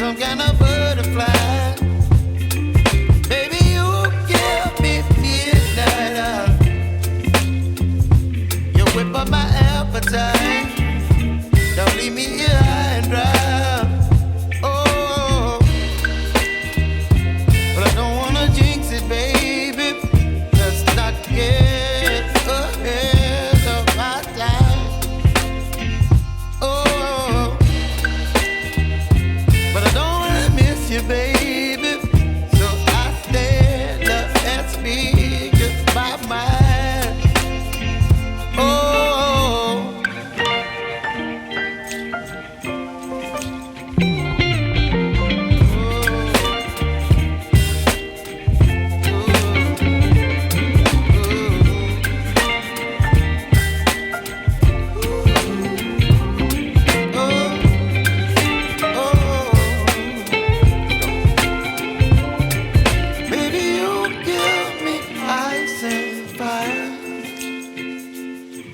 some kind of butterfly. Baby, you give me midnight. You whip up my appetite. Don't leave me here high and dry. Oh, but I don't wanna jinx it, baby. Let's not get ahead of my time. Oh, but I don't wanna miss you, baby. So I stand up and speak just my mind. Oh.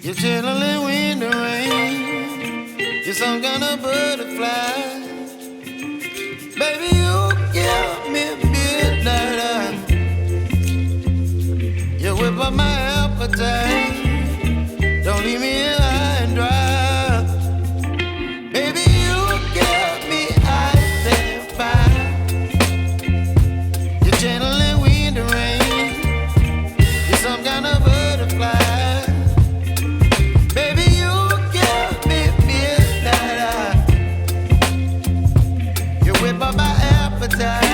You're chilling wind and rain. You're some kind of butterfly. Baby, you give me midnight. You whip up my appetite. Don't leave me here high and dry. Baby, you give me ice and fire. You're channeling wind and rain. You're some kind of butterfly. Whip up my appetite.